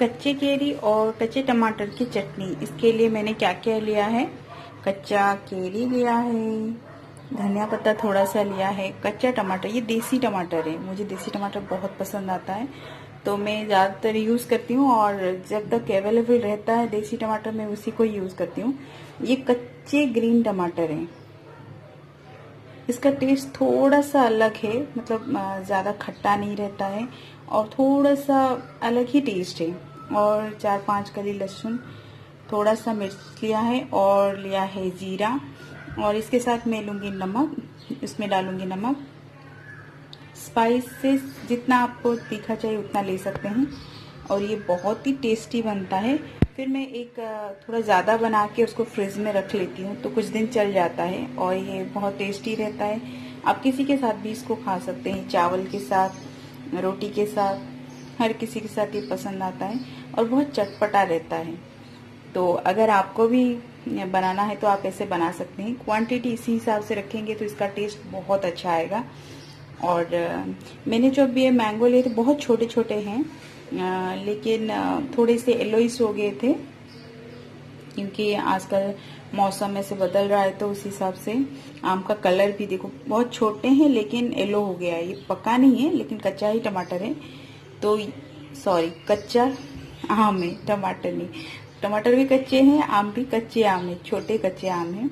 कच्चे केरी और कच्चे टमाटर की चटनी। इसके लिए मैंने क्या क्या लिया है, कच्चा केरी लिया है, धनिया पत्ता थोड़ा सा लिया है, कच्चा टमाटर, ये देसी टमाटर है, मुझे देसी टमाटर बहुत पसंद आता है तो मैं ज़्यादातर यूज़ करती हूँ और जब तक अवेलेबल रहता है देसी टमाटर मैं उसी को यूज़ करती हूँ। ये कच्चे ग्रीन टमाटर हैं, इसका टेस्ट थोड़ा सा अलग है, मतलब ज़्यादा खट्टा नहीं रहता है और थोड़ा सा अलग ही टेस्ट है। और 4-5 कली लहसुन, थोड़ा सा मिर्च लिया है और लिया है जीरा, और इसके साथ मैं लूँगी नमक, इसमें डालूँगी नमक। स्पाइसेस जितना आपको तीखा चाहिए उतना ले सकते हैं और ये बहुत ही टेस्टी बनता है। फिर मैं एक थोड़ा ज़्यादा बना के उसको फ्रिज में रख लेती हूँ तो कुछ दिन चल जाता है और ये बहुत टेस्टी रहता है। आप किसी के साथ भी इसको खा सकते हैं, चावल के साथ, रोटी के साथ, हर किसी के साथ ये पसंद आता है और बहुत चटपटा रहता है। तो अगर आपको भी बनाना है तो आप ऐसे बना सकते हैं। क्वांटिटी इसी हिसाब से रखेंगे तो इसका टेस्ट बहुत अच्छा आएगा। और मैंने जो अभी ये मैंगो लिए थे बहुत छोटे छोटे हैं, लेकिन थोड़े से येलोइश हो गए थे क्योंकि आजकल मौसम ऐसे बदल रहा है तो उस हिसाब से आम का कलर भी देखो, बहुत छोटे हैं लेकिन येलो हो गया है। ये पका नहीं है लेकिन कच्चा ही टमाटर है, तो सॉरी कच्चा आम है, टमाटर नहीं। टमाटर भी कच्चे हैं, आम भी कच्चे आम है, छोटे कच्चे आम हैं,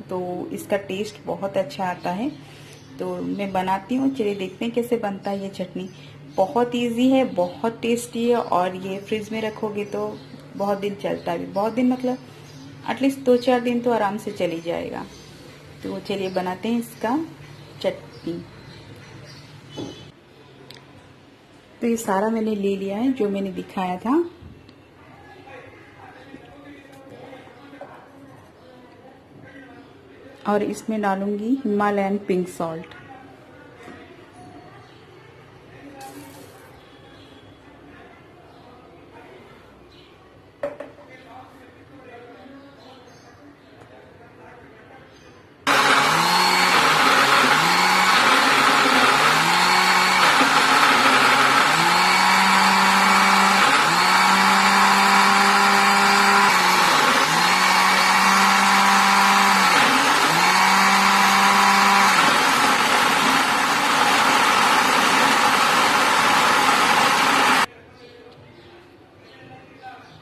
तो इसका टेस्ट बहुत अच्छा आता है। तो मैं बनाती हूँ, चलिए देखते हैं कैसे बनता है ये चटनी। बहुत इजी है, बहुत टेस्टी है और ये फ्रिज में रखोगे तो बहुत दिन चलता है, बहुत दिन मतलब एटलीस्ट 2-4 दिन तो आराम से चली जाएगा। तो चलिए बनाते हैं इसका चटनी। तो ये सारा मैंने ले लिया है जो मैंने दिखाया था। और इसमें डालूंगी हिमालयन पिंक सॉल्ट।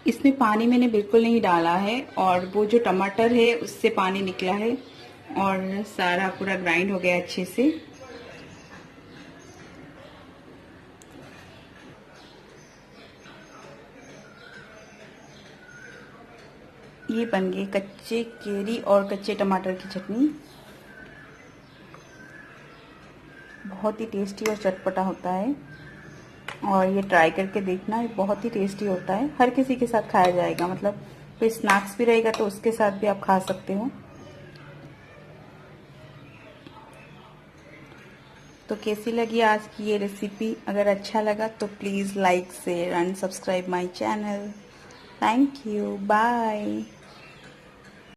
इसमें पानी मैंने बिल्कुल नहीं डाला है और वो जो टमाटर है उससे पानी निकला है और सारा पूरा ग्राइंड हो गया अच्छे से। ये बन गई कच्चे केरी और कच्चे टमाटर की चटनी। बहुत ही टेस्टी और चटपटा होता है और ये ट्राई करके देखना, ये बहुत ही टेस्टी होता है, हर किसी के साथ खाया जाएगा, मतलब कोई स्नैक्स भी रहेगा तो उसके साथ भी आप खा सकते हो। तो कैसी लगी आज की ये रेसिपी? अगर अच्छा लगा तो please like share and subscribe my channel. Thank you, bye.